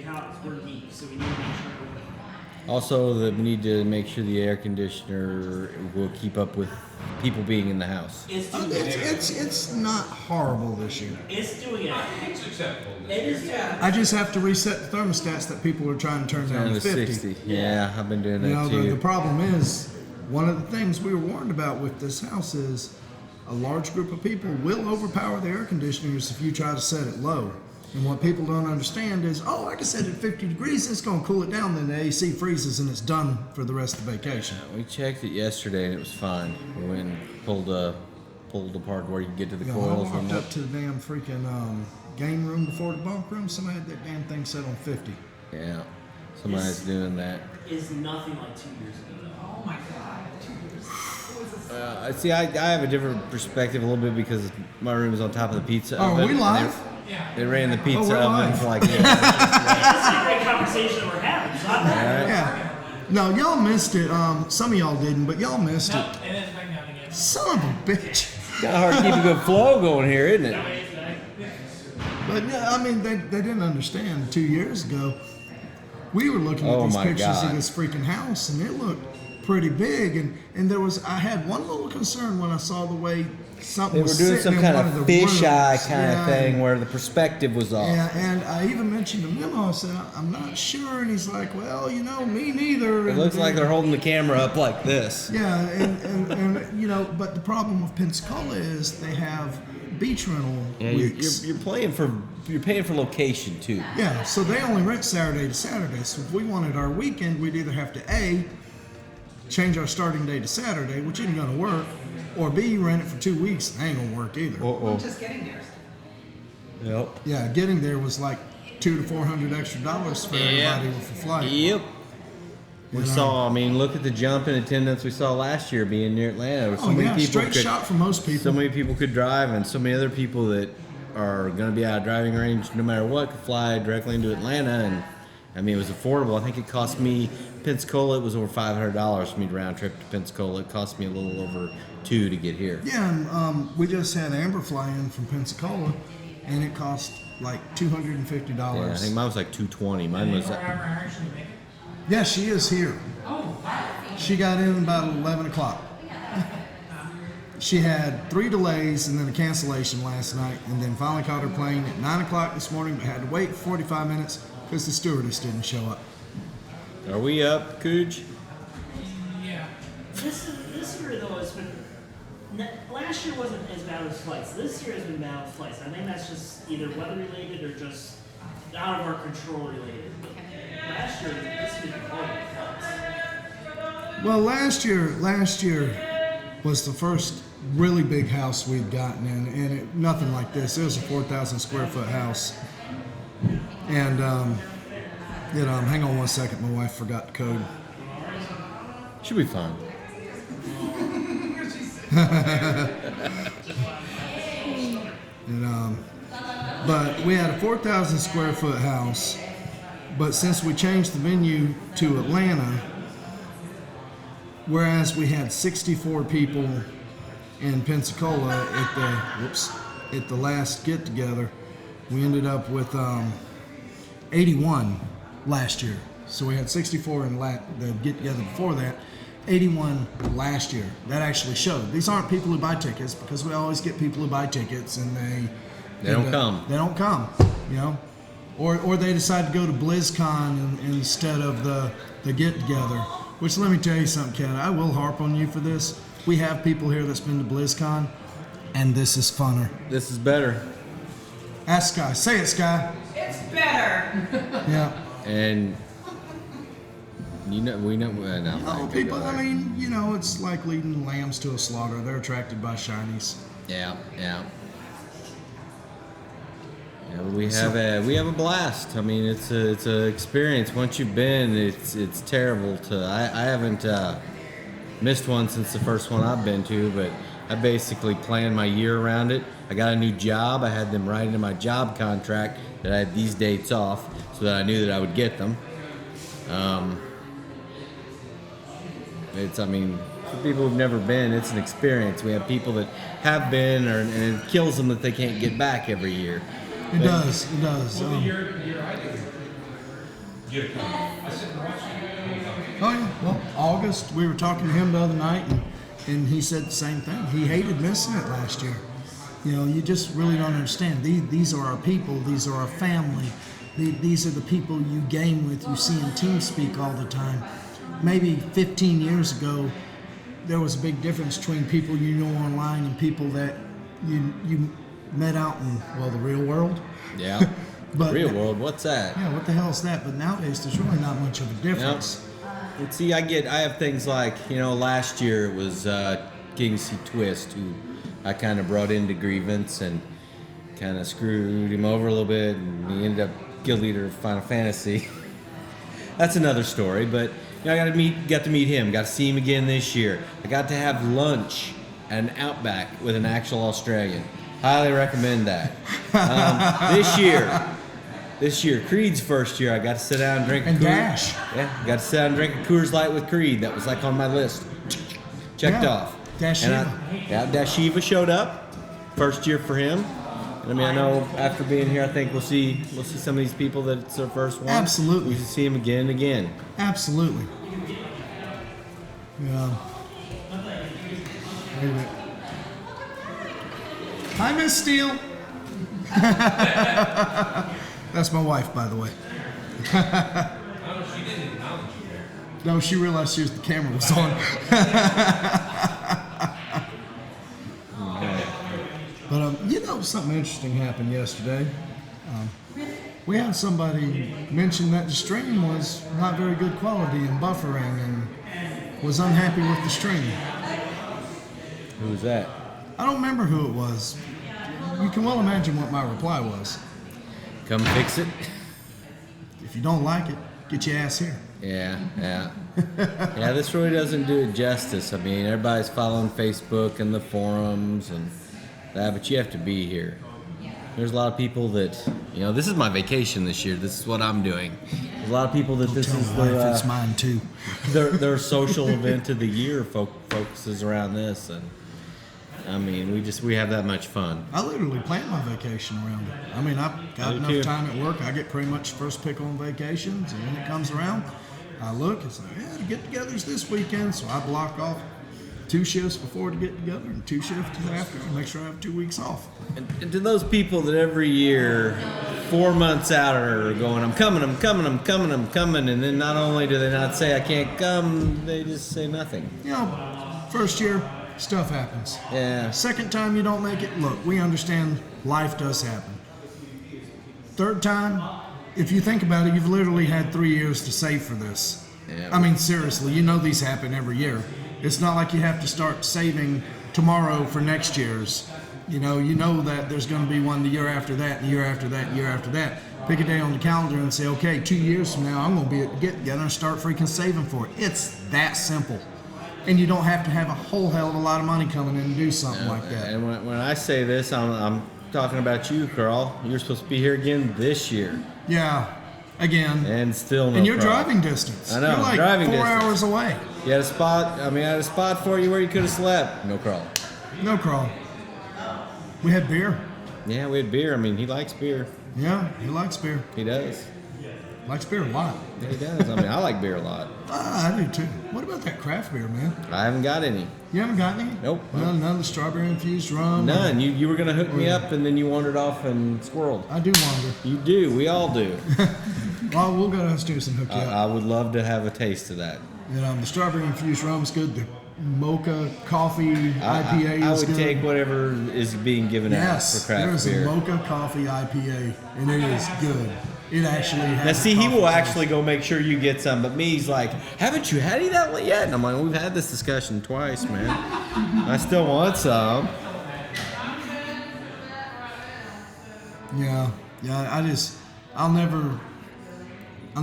house. We're deep, so we need to make sure. Also, we need to make sure the air conditioner will keep up with people being in the house. It's not horrible this year. It's doing it. It's acceptable. It is doing it. I just have to reset the thermostats that people are trying to turn down to 50. 60. Yeah, I've been doing that You know, too. the problem is, one of the things we were warned about with this house is a large group of people will overpower the air conditioners if you try to set it low. And what people don't understand is, I can set it at 50 degrees, it's going to cool it down, then the AC freezes and it's done for the rest of the vacation. We checked it yesterday and it was fine. We went and pulled apart where you can get to the coils. I walked up to the damn freaking game room before the bunk room, somebody had that damn thing set on 50. Yeah, somebody's doing that. Is nothing like 2 years ago. Oh my God, 2 years. See, I have a different perspective a little bit because my room is on top of the pizza oven. Are we live? They ran the pizza we're oven live. for like This is a great conversation we're having. It's not bad. Yeah. No, y'all missed it. Some of y'all didn't, but y'all missed No, it. it is back down again. Son of a bitch. kind of hard to keep a good flow going here, isn't it? But yeah, I mean, they didn't understand 2 years ago. We were looking at Oh these my pictures God. of this freaking house, and it looked pretty big. And I had one little concern when I saw the way something They were was doing sitting some in kind one of the rooms. fisheye kind Yeah, of thing where the perspective was off. Yeah, and I even mentioned to Memo, I said, I'm not sure. And he's like, well, me neither. It looks like they're holding the camera up like this. Yeah, and but the problem with Pensacola is they have beach rental Yeah, weeks. you're paying for location too. Yeah, so they only rent Saturday to Saturday. So if we wanted our weekend, we'd either have to change our starting day to Saturday, which isn't going to work, or B, rent it for 2 weeks. That ain't going to work either. I'm just getting there. Yep. Yeah, getting there was like $200 to $400 extra for everybody with the flight. Yep. We You know. saw. I mean, look at the jump in attendance we saw last year being near Atlanta. There were so many people straight shot for most people. So many people could drive, and so many other people that are going to be out of driving range no matter what could fly directly into Atlanta. And I mean, it was affordable. I think it cost me Pensacola. It was over $500 for me to round trip to Pensacola. It cost me a little over $200 to get here. Yeah, and we just had Amber fly in from Pensacola, and it cost like $250. Yeah, I think mine was like $220. Mine was. Yeah, she is here. Oh, wow. She got in about 11 o'clock. She had 3 delays and then a cancellation last night, and then finally caught her plane at 9 o'clock this morning, but had to wait 45 minutes because the stewardess didn't show up. Are we up, Cooge? Yeah. This year though has been. Last year wasn't as bad as flights. This year has been bad with flights. I think that's just either weather related or just out of our control related. But last year, this year flights. Well, last year was the first really big house we'd gotten in, and nothing like this. It was a 4,000 square foot house. And, hang on 1 second. My wife forgot the code. Should be fine. But we had a 4,000 square foot house, but since we changed the venue to Atlanta, whereas we had 64 people in Pensacola at the last get together, we ended up with 81 last year. So we had 64 in the get together before that, 81 last year. That actually showed. These aren't people who buy tickets, because we always get people who buy tickets and They don't come. They don't come, or they decide to go to BlizzCon instead of the get together. Which, let me tell you something, Ken. I will harp on you for this. We have people here that's been to BlizzCon, and this is funner. This is better. Ask Sky. Say it, Sky. It's better. Yeah. And we know. No, Oh, people. I mean, it's like leading lambs to a slaughter. They're attracted by shinies. Yeah. We have a blast. I mean, it's a experience. Once you've been, it's terrible to. I haven't missed one since the first one I've been to, but I basically planned my year around it. I got a new job. I had them write into my job contract that I had these dates off, so that I knew that I would get them. For people who've never been, it's an experience. We have people that have been, and it kills them that they can't get back every year. It does. Well, the year I did Oh yeah. Well, August, we were talking to him the other night, and he said the same thing. He hated missing it last year. You know, you just really don't understand. These are our people. These are our family. These are the people you game with. You see in TeamSpeak all the time. Maybe 15 years ago, there was a big difference between people you know online and people that you met out in, well, the real world. Yeah. But Real world, what's that? yeah, what the hell is that? But nowadays, there's really not much of a difference. And see, I have things like, last year it was King C Twist, who I kind of brought into Grievance and kind of screwed him over a little bit, and he ended up guild leader of Final Fantasy. That's another story, but I got to meet him, got to see him again this year. I got to have lunch at an Outback with an actual Australian. Highly recommend that. This year, Creed's first year, I got to sit down and drink And a Coors. Dash. Yeah, got to sit down and drink a Coors Light with Creed. That was like on my list. Checked Yeah. off. Dashiva. Dashiva showed up. First year for him. I mean, I know after being here, I think we'll see some of these people that it's their first one. Absolutely. We should see them again and again. Absolutely. Yeah. Wait a minute. Hi, Miss Steele. That's my wife, by the way. She didn't acknowledge you there. No, she realized the camera was on. But something interesting happened yesterday. We had somebody mention that the stream was not very good quality and buffering, and was unhappy with the stream. Who was that? I don't remember who it was. You can well imagine what my reply was. Come fix it. If you don't like it, get your ass here. Yeah. Yeah, this really doesn't do it justice. I mean, everybody's following Facebook and the forums and that, but you have to be here. There's a lot of people that, this is my vacation this year. This is what I'm doing. There's a lot of people that this Tell is my wife it's mine too. their social event of the year focuses around this, and I mean, we have that much fun. I literally plan my vacation around it. I mean, I've got Me enough too. time at work. I get pretty much first pick on vacations, and when it comes around, I look. It's like, the get-togethers this weekend, so I block off 2 shifts before to get together and 2 shifts after, and make sure I have 2 weeks off. And to those people that every year, 4 months out, are going, I'm coming, and then not only do they not say I can't come, they just say nothing. First year, stuff happens. Yeah. Second time you don't make it, look, we understand life does happen. Third time, if you think about it, you've literally had 3 years to save for this. Yeah. I mean, seriously, these happen every year. It's not like you have to start saving tomorrow for next year's. You know that there's going to be one the year after that, the year after that, year after that. Pick a day on the calendar and say, okay, 2 years from now, I'm going to be at the get-together and start freaking saving for it. It's that simple. And you don't have to have a whole hell of a lot of money coming in and do something like that. And when I say this, I'm talking about you, Carl. You're supposed to be here again this year, Yeah, again. and still no. And you're problem. driving distance. I know, You're like driving 4 distance. hours away. You had a spot. I had a spot for you where you could have slept. No Carl. No crawl. We had beer. Yeah, we had beer. He likes beer. Yeah, he likes beer. He does. Likes beer a lot. Yeah, he does. I like beer a lot. I do too. What about that craft beer, man? I haven't got any. You haven't got any? Nope. None of the strawberry infused rum? None. You were gonna hook me up, and then you wandered off and squirreled. I do wonder. You do. We all do. Well, we'll go downstairs and hook you up. I would love to have a taste of that. The strawberry infused rum is good. The mocha coffee IPA I is would good. take whatever is being given out Yes, for craft there's beer. a mocha coffee IPA, and it is good. It actually has. Now, see, he coffee will taste. actually go make sure you get some, but me, he's like, haven't you had any that one yet? And I'm like, we've had this discussion twice, man. I still want some. Yeah. I'll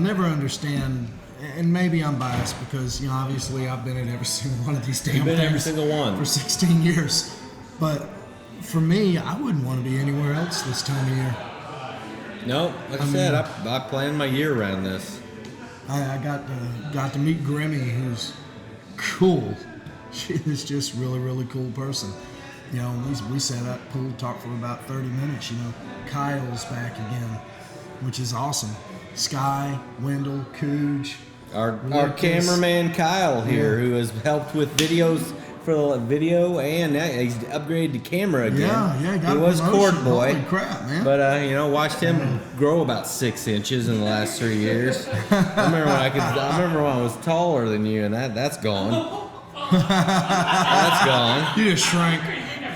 never understand, and maybe I'm biased because, obviously I've been at every single one of these damn You've been at every things single one. for 16 years. But for me, I wouldn't want to be anywhere else this time of year. No, like I said, I planned my year around this. I got to meet Grimmy, who's cool. She is just really, really cool person. We sat up, pool talked for about 30 minutes. Kyle's back again, which is awesome. Sky, Wendell, Cooge. Our Lucas. cameraman Kyle here, Yeah. who has helped with videos for video, and he's upgraded to camera again. Yeah, he got he a was promotion. cord boy. Holy crap, man. But watched him grow about 6 inches in the last 3 years. I remember when I was taller than you, and that's gone. That's gone. You just shrank.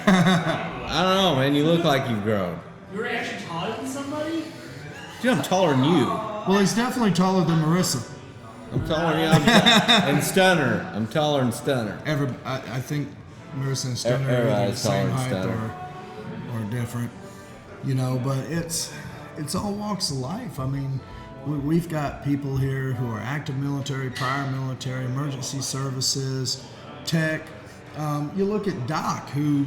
I don't know, man. You look like you've grown. You were actually taller than somebody? Dude, I'm taller than you. Well, he's definitely taller than Marissa. I'm taller than you. And Stunner. I'm taller than Stunner. I think Marissa and Stunner are either the Everybody's taller same than height Stunner. or different. But it's all walks of life. I mean, we've got people here who are active military, prior military, emergency services, tech. You look at Doc, who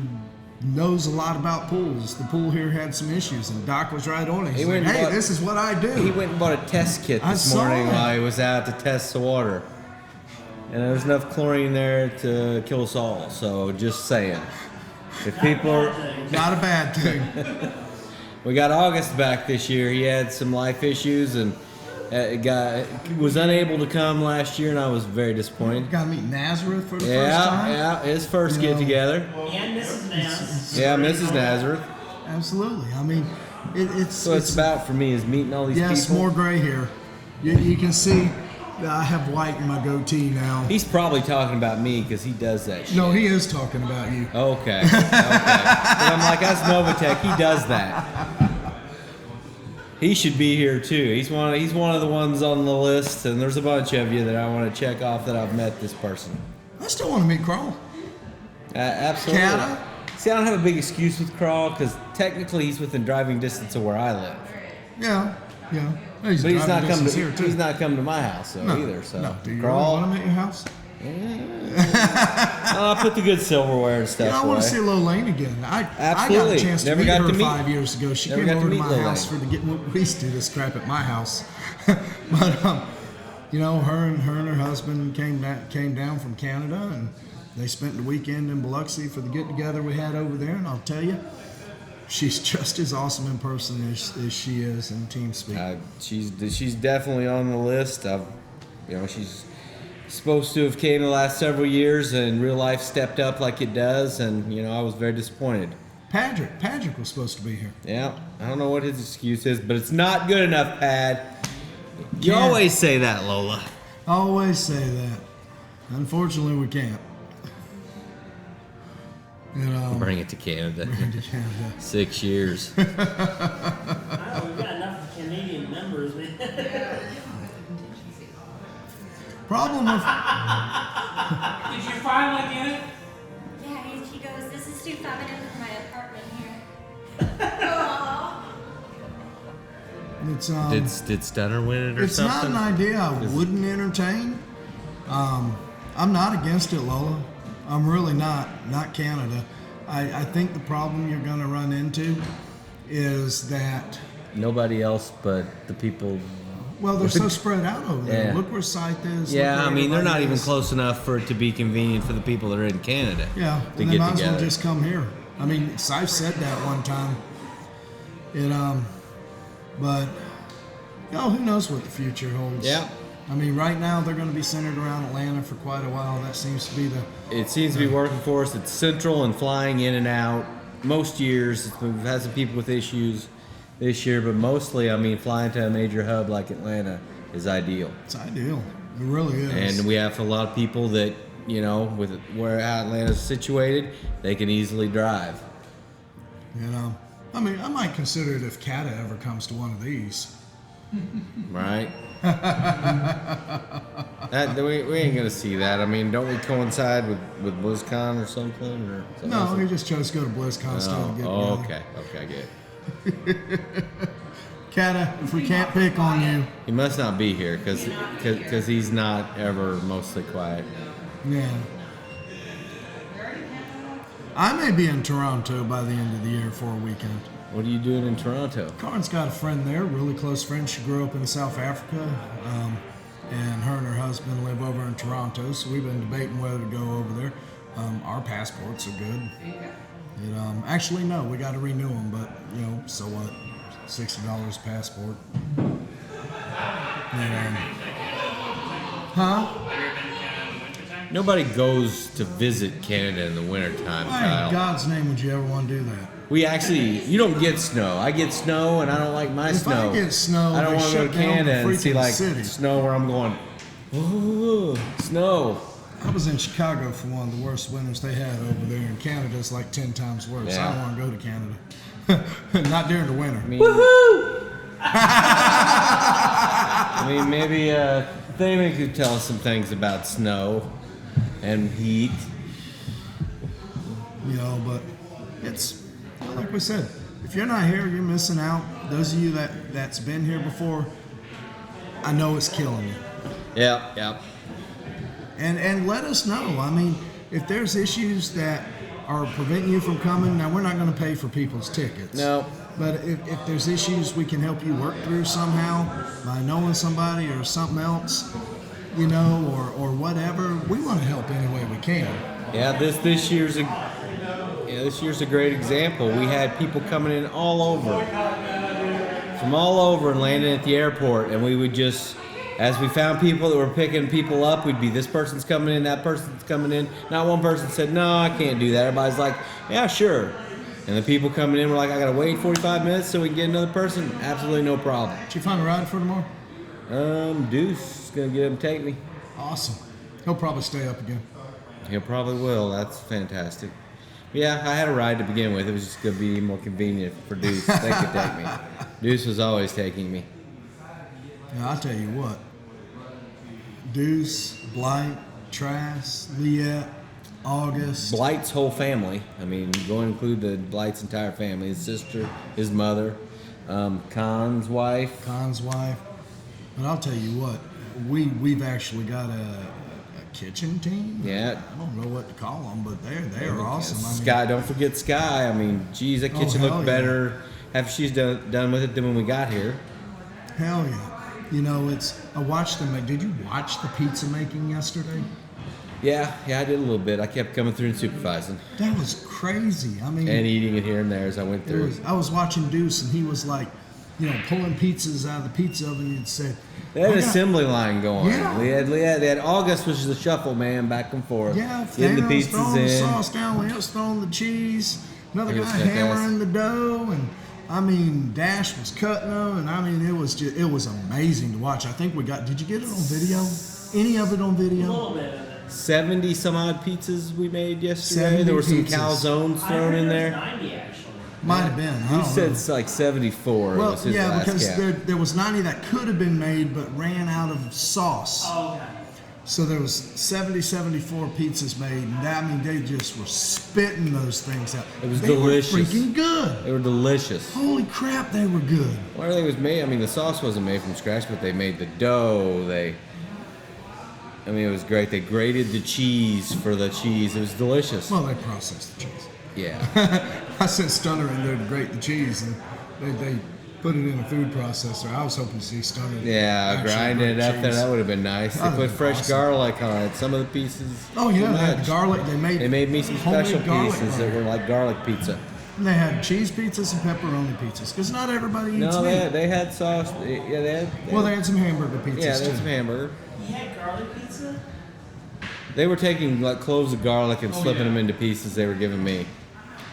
knows a lot about pools. The pool here had some issues, and Doc was right on it. He's like, hey, this is what I do. He went and bought a test kit I this saw morning it. while he was out to test the water. And there's enough chlorine there to kill us all. So just saying. If people are... Not a bad thing. We got August back this year. He had some life issues and was unable to come last year, and I was very disappointed. Got to meet Nazareth for the first time. Yeah, his first You know, get together. And Mrs. Nance. Yeah, Mrs. Nazareth. Absolutely. I mean, it's So it's about for me is meeting all these yes, people. more gray hair. You can see that I have white in my goatee now. He's probably talking about me because he does that shit. No, he is talking about you. Okay. But I'm like, that's Novatech. He does that. He should be here too. He's one of the ones on the list, and there's a bunch of you that I want to check off that I've met this person. I still want to meet Carl. Absolutely. Cata? See, I don't have a big excuse with Crawl because technically he's within driving distance of where I live. Yeah. But he's not driving come distance to here too. he's not come to my house though either. So No. Do you really Crawl. want him at your house? I'll put the good silverware and stuff I away. want to see Lane again. I got Absolutely. a chance to Never meet got her to meet- 5 years ago. She never came got to over to meet my Lil house Lane. we used to do this crap at my house. But her and her husband came down from Canada, and they spent the weekend in Biloxi for the get together we had over there. And I'll tell you, she's just as awesome in person as she is in TeamSpeak. She's definitely on the list. She's supposed to have came the last several years, and real life stepped up like it does, and I was very disappointed. Patrick was supposed to be here. Yeah, I don't know what his excuse is, but it's not good enough, Pad. You Yeah. always say that, Lola. I always say that. Unfortunately, we can't. Bring it to Canada. To Canada. 6 years. I don't know, we've got enough Canadian members. Problem with Did you finally get it? Yeah, he goes, this is too feminine for my apartment here. Aw. it's Did Stunner win it or it's not something? an idea I wouldn't entertain. I'm not against it, Lola. I'm really not Canada. I think the problem you're going to run into is that, Nobody else but the people. well, they're so spread out over there. Yeah. Look where Scythe is. Yeah, look I where mean, they're not everybody even is. close enough for it to be convenient for the people that are in Canada. Yeah, to and they get might as together. well just come here. I mean, Scythe said that one time. But who knows what the future holds? Yeah. I mean, right now they're going to be centered around Atlanta for quite a while. That seems to be the. It seems to be working for us. It's central and flying in and out. Most years, we've had some people with issues this year, but mostly, I mean, flying to a major hub like Atlanta is ideal. It's ideal. It really is. And we have a lot of people that, with where Atlanta's situated, they can easily drive. I mean, I might consider it if Cata ever comes to one of these. Right? We ain't gonna see that. I mean, don't we coincide with BlizzCon or something? Or something No, else? he just chose to go to BlizzCon still to get together. Okay, I get it. Cata, if we can't pick on you, He must not be here because he's not ever mostly quiet. yeah. I may be in Toronto by the end of the year for a weekend. What are you doing in Toronto? Karen's got a friend there, really close friend. She grew up in South Africa, and her and her husband live over in Toronto. So we've been debating whether to go over there. Our passports are good. Actually, no, we got to renew them, but so what? $60 passport. Huh? Nobody goes to visit Canada in the wintertime, Why in Kyle. God's name would you ever want to do that? We actually, you don't get snow. I get snow, and I don't like my If snow. I get snow, I don't they want to go shut to down Canada the and see freaking like city. snow where I'm going. Ooh, snow. I was in Chicago for one of the worst winters they had over there, and Canada's like 10 times worse. Yeah. I don't want to go to Canada. Not during the winter. I mean, maybe Damon could tell us some things about snow and heat. You know, but it's like we said, if you're not here, you're missing out. Those of you that's been here before, I know it's killing you. Yeah. And let us know. I mean, if there's issues that are preventing you from coming, now we're not going to pay for people's tickets. No. But if there's issues we can help you work through somehow by knowing somebody or something else, you know, or whatever, we want to help any way we can. Yeah, this year's a great example. We had people coming in from all over and landing at the airport, and we would just, as we found people that were picking people up, we'd be, this person's coming in, that person's coming in. Not one person said, no, I can't do that. Everybody's like, yeah, sure. And the people coming in were like, I gotta wait 45 minutes so we can get another person. Absolutely no problem. Did you find a ride for tomorrow? Deuce is gonna get him to take me. Awesome. He'll probably stay up again. He probably will. That's fantastic. Yeah, I had a ride to begin with. It was just gonna be more convenient for Deuce. They could take me. Deuce was always taking me. Now, I'll tell you what. Deuce, Blight, Trask, Liette, August. Blight's whole family. I mean, go and include the Blight's entire family. His sister, his mother, Khan's wife. But I'll tell you what, we've actually got a kitchen team. Yeah. I don't know what to call them, but they're awesome. I mean, Sky, don't forget Sky. I mean, geez, that kitchen hell looked yeah. better after she's done with it than when we got here. hell yeah. You know, I watched them make. Did you watch the pizza making yesterday? Yeah, I did a little bit. I kept coming through and supervising That was crazy. I mean, and eating it here and there as I went through. I was watching Deuce, and he was like, pulling pizzas out of the pizza oven and said, They had an "I got- assembly line going. Yeah. They had August, which is the shuffle man, back and forth. Yeah, getting the Thanos pizzas throwing the in. sauce down, Leo's throwing the cheese, another It guy was fantastic. hammering the dough, and I mean, Dash was cutting them, and I mean, it was amazing to watch. I think did you get it on video? Any of it on A video? little bit of it. 70 some odd pizzas we made yesterday. 70 There were some pizzas. calzones I thrown heard in it was there. 90 actually. Might have been. I You don't said know. it's like 74 Well, was his yeah, last because count. there was 90 that could have been made but ran out of sauce. Oh, okay. So there was 74 pizzas made, and they just were spitting those things out. It was They delicious. were freaking good. They were delicious. Holy crap, they were good. Well, everything was made. I mean, the sauce wasn't made from scratch, but they made the dough. It was great. They grated the cheese for the cheese. It was delicious. Well, they processed the cheese. Yeah. I sent Stunner in there to grate the cheese, and they put it in a food processor. I was hoping to see Stunner. Yeah, actually grinding it grate up there. cheese. That would have been nice. They That'd put have been fresh awesome. garlic on it. Some of the pieces. Oh yeah, too they had much. garlic. They made me some homemade special garlic pieces that butter. were like garlic pizza. And they had cheese pizzas and pepperoni pizzas, because not everybody eats No, meat. they had sauce. Yeah, they had. Well, they had some hamburger pizzas yeah, they too. had some hamburger. You had garlic pizza? They were taking like cloves of garlic and slipping them into pieces they were giving me.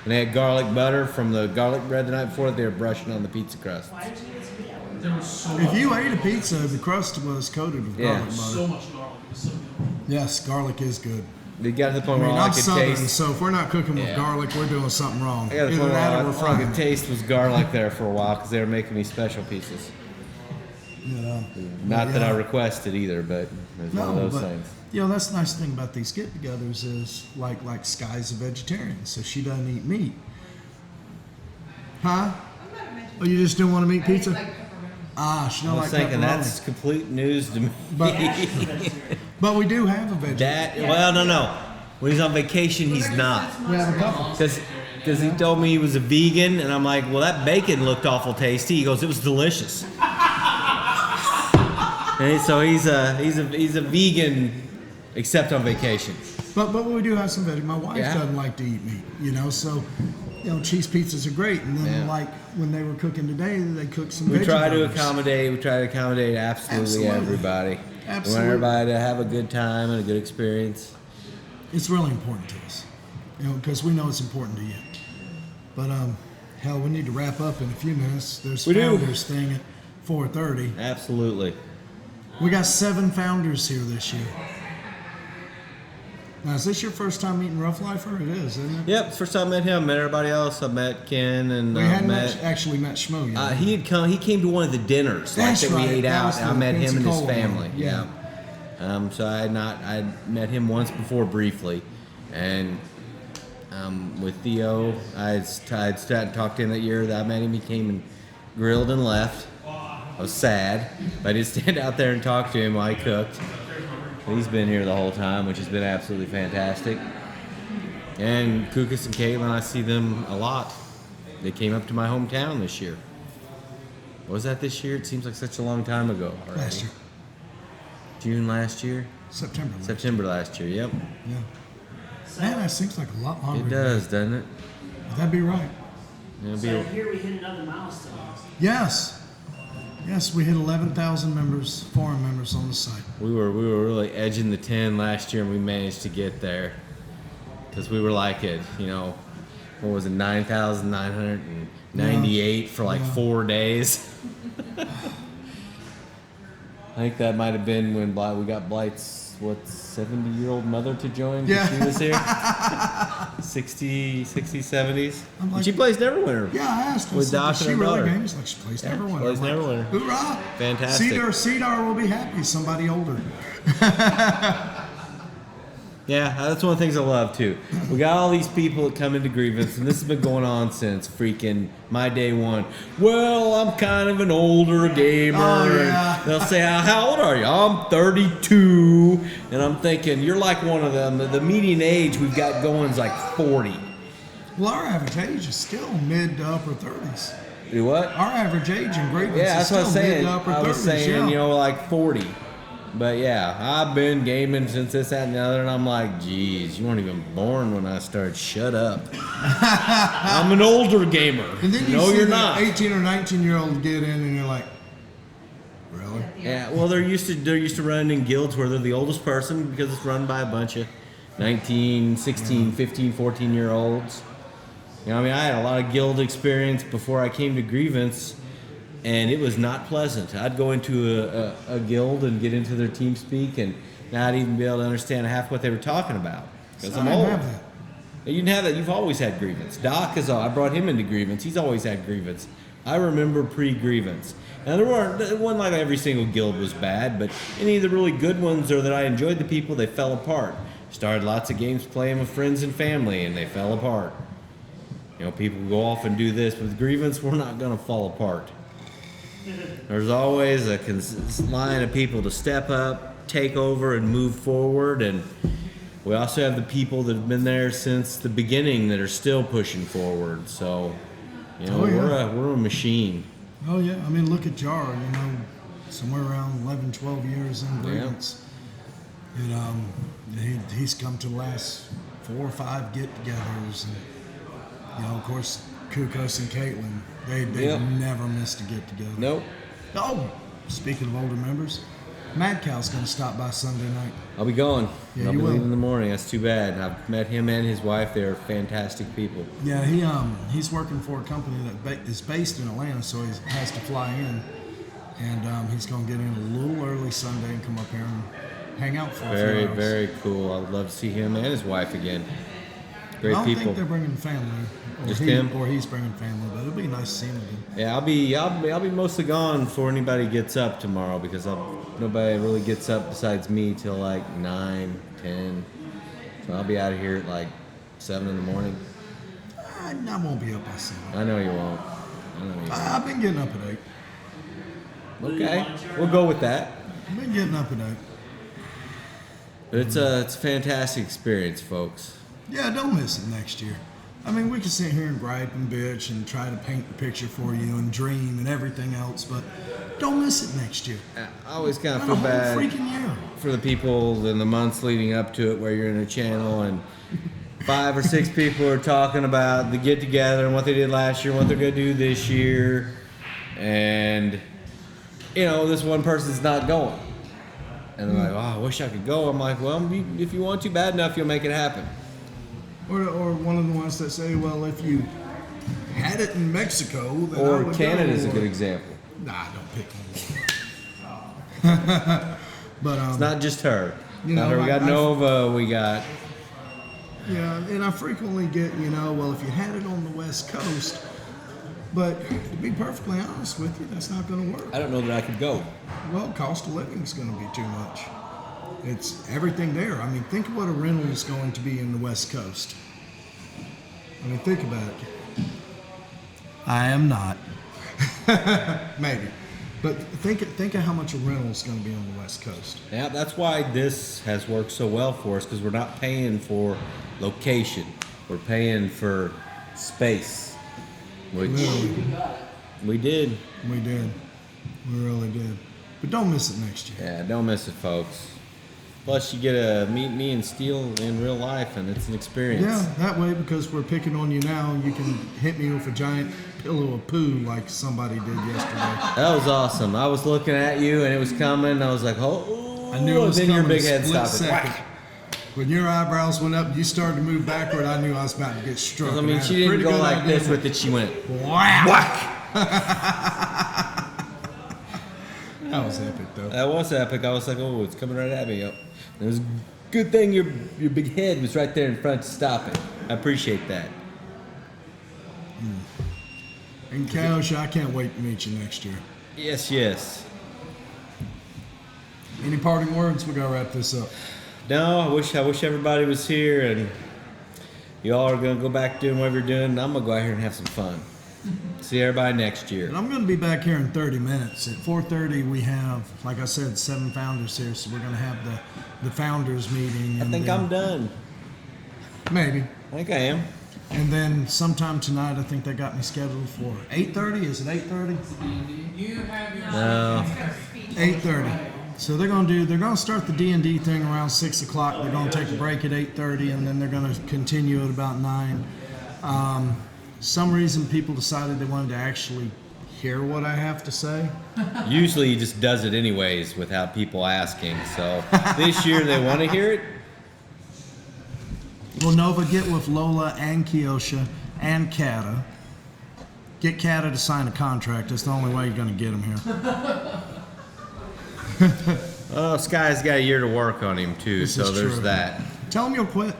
And they had garlic butter from the garlic bread the night before that they were brushing on the pizza crust. Why did you get some yellow? There was so If you ate a pizza, the crust was coated with Yeah. garlic butter. so much garlic. It was so good. Yes, garlic is good. They got to the I point mean, where all I I'm could Southern, taste. so if we're not cooking with Yeah. garlic, we're doing something wrong. I got to the Either point where that or all we're I frying could it. taste was garlic there for a while because they were making me special pieces. You know. Not that Yeah. I requested either, but it was one of No, those but things. that's the nice thing about these get-togethers is like Sky's a vegetarian, so she doesn't eat meat. Huh? Oh, you just didn't want to eat pizza? She I don't was like thinking pepperoni. that's complete news to me. But we do have a vegetarian. Well, no. When he's on vacation, he's not. We have a couple. Because he told me he was a vegan, and I'm like, well, that bacon looked awful tasty. He goes, it was delicious. And so he's a vegan, except on vacation. But we do have some veggie. My wife Yeah. doesn't like to eat meat, so cheese pizzas are great. And then Yeah. like when they were cooking today, they cooked some. We veggie try to burgers. accommodate. We try to accommodate absolutely everybody. We want Absolutely. everybody to have a good time and a good experience. It's really important to us, because we know it's important to you. But hell, we need to wrap up in a few minutes. There's We do. founders thing at 4:30. Absolutely. We got 7 founders here this year. Now, is this your first time meeting Rough Lifer? It is, isn't it? Yep. First time I met him. Met everybody else. I met Ken and We hadn't met. actually met Schmo yet. He had come. He came to one of the dinners That's that we right. ate That out. was And I the met him and his Pensacola family. one. Yeah. So I met him once before briefly, and with Theo, I'd talked to him that year that I met him. He came and grilled and left. I was sad, but I did stand out there and talk to him while he cooked. He's been here the whole time, which has been absolutely fantastic. And Kukas and Caitlin, I see them a lot. They came up to my hometown this year. Was that this year? It seems like such a long time ago already. Last year. June last year? September. September last year, yep. Yeah. Man, that seems like a lot longer. It does, doesn't it? Would that be right? It'll So be, here we hit another milestone. Yes. Yes, we hit 11,000 members, foreign members on the site. we were really edging the 10 last year, and we managed to get there. Because we were like at, what was it, 9,998 for like Yeah. 4 days. I think that might have been when we got Blight's, 70-year-old mother to join? 'Cause Yeah. She was here. 60, 70s. I'm And like- she plays Neverwinter. Yeah, I asked her. With I said, Doc "Does and she her really daughter." game?" He's like, she plays Yeah, Neverwinter. plays I'm like, Neverwinter. Hoorah! Fantastic. Cedar will be happy. Somebody older. Yeah, that's one of the things I love too. We got all these people that come into Grievance, and this has been going on since freaking my day one. Well, I'm kind of an older gamer. Oh, yeah. And they'll say, how old are you? I'm 32. And I'm thinking, you're like one of them. The median age we've got going is like 40. Well, our average age is still mid to upper 30s. Do what? Our average age in Grievance Yeah, is that's what I was still mid saying. to upper 30s. I was saying, yeah. like 40. But yeah, I've been gaming since this, that, and the other, and I'm like, geez, you weren't even born when I started. Shut up. I'm an older gamer. And then you no, see you're the not. 18 or 19-year-old get in, and you're like, really? Yeah, well, they're used to running in guilds where they're the oldest person because it's run by a bunch of 19, 16, 15, 14-year-olds. I had a lot of guild experience before I came to Grievance, and it was not pleasant. I'd go into a guild and get into their team speak and not even be able to understand half what they were talking about because I'm I didn't old. have that. You didn't have that. You've always had Grievance. Doc is I brought him into Grievance. He's always had Grievance. I remember pre-Grievance. And it wasn't like every single guild was bad, but any of the really good ones or that I enjoyed the people, they fell apart. Started lots of games playing with friends and family, and they fell apart. People go off and do this. With Grievance, we're not going to fall apart. There's always a line of people to step up, take over, and move forward. And we also have the people that have been there since the beginning that are still pushing forward. So, Oh, yeah. we're a machine. Oh, yeah. Look at Jar, somewhere around 11, 12 years in Grievance. And he's come to the last 4 or 5 get-togethers. And, of course, Kukos and Caitlin, they've never missed a get-together. Nope. Oh, speaking of older members, Mad Cow's going to stop by Sunday night. I'll be going. Yeah, I'll you be will. leaving in the morning. That's too bad. I've met him and his wife. They're fantastic people. Yeah, he's working for a company that is based in Atlanta, so he has to fly in. And he's going to get in a little early Sunday and come up here and hang out for a few Very, hours. very cool. I would love to see him and his wife again. Great I don't people. think they're bringing family, or Just him? or he's bringing family, but it'll be nice to see him again. Yeah, I'll be mostly gone before anybody gets up tomorrow because nobody really gets up besides me till like 9, 10. So I'll be out of here at like 7 in the morning. I won't be up by 7. I know you won't. I've been getting up at 8. Okay, we'll go with that. I've been getting up at 8. But it's a fantastic experience, folks. Yeah, don't miss it next year. I mean, we can sit here and gripe and bitch and try to paint the picture for you and dream and everything else, but don't miss it next year. I always kind of Not a feel whole bad freaking year. for the people in the months leading up to it where you're in a channel and 5 or 6 people are talking about the get together and what they did last year and what they're going to do this year. And, you know, this one person's not going. And they're like, oh, I wish I could go. I'm like, well, if you want to bad enough, you'll make it happen. Or one of the ones that say, well, if you had it in Mexico, then I Or would Canada's go. a good example. Nah, don't pick one. But It's not just her. You Not know, her. We got Nova. We got. yeah, and I frequently get, well, if you had it on the West Coast, but to be perfectly honest with you, that's not going to work. I don't know that I could go. Well, cost of living is going to be too much. It's everything there. I mean, think of what a rental is going to be in the West Coast. I mean, think about it. I am not. Maybe. But think of how much a rental is going to be on the West Coast. Yeah, that's why this has worked so well for us, because we're not paying for location. We're paying for space, which Literally. we did. We did. We really did. But don't miss it next year. Yeah, don't miss it, folks. Plus, you get to meet me and Steel in real life, and it's an experience. Yeah, that way, because we're picking on you now, you can hit me with a giant pillow of poo like somebody did yesterday. That was awesome. I was looking at you, and it was coming. And I was like, oh. I knew it was then coming your big a head split stopped it. second. Whack. When your eyebrows went up, you started to move backward. I knew I was about to get struck. I and mean, had she a didn't pretty go good like idea. this with it. She went. Whack! Whack! That was epic, though. That was epic. I was like, oh, it's coming right at me. It was a good thing your big head was right there in front to stop it. I appreciate that. And Kaosha, I can't wait to meet you next year. Yes, yes. Any parting words? We gotta wrap this up. No, I wish everybody was here, and you all are gonna go back doing what you're doing. And I'm gonna go out here and have some fun. See everybody next year. And I'm gonna be back here in 30 minutes. At 4:30, we have, like I said, 7 founders here, so we're gonna have the founders meeting. I and think then- I'm done. Maybe. I think I am. And then sometime tonight, I think they got me scheduled for 8:30. Is it 8:30? You have your No. 8:30. So they're gonna start the D&D thing around 6 o'clock. They're gonna take a break at 8:30, and then they're gonna continue at about 9. Some reason people decided they wanted to actually hear what I have to say. Usually he just does it anyways without people asking. So this year they want to hear it. Well, Nova, get with Lola and Kiosha and Kata. Get Kata to sign a contract. That's the only way you're gonna get him here. Oh, Sky's got a year to work on him too, This so is there's true. that. Tell him you'll quit.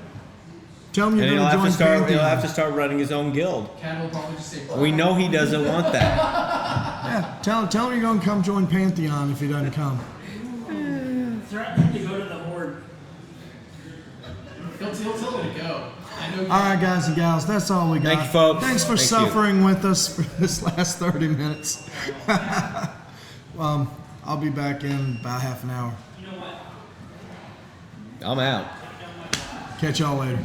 Tell him you're And he'll gonna have join to start. He'll Pantheon. have to start running his own guild. Cat will probably just say, We know he doesn't want that. Yeah, tell him you're gonna come join Pantheon if he doesn't come. Threatening to go to the Horde. he'll tell me to go. I know. All right, guys and gals, that's all we got. Thank you, folks. Thanks for Thank you. suffering with us for this last 30 minutes. I'll be back in about half an hour. You know what? I'm out. Catch y'all later.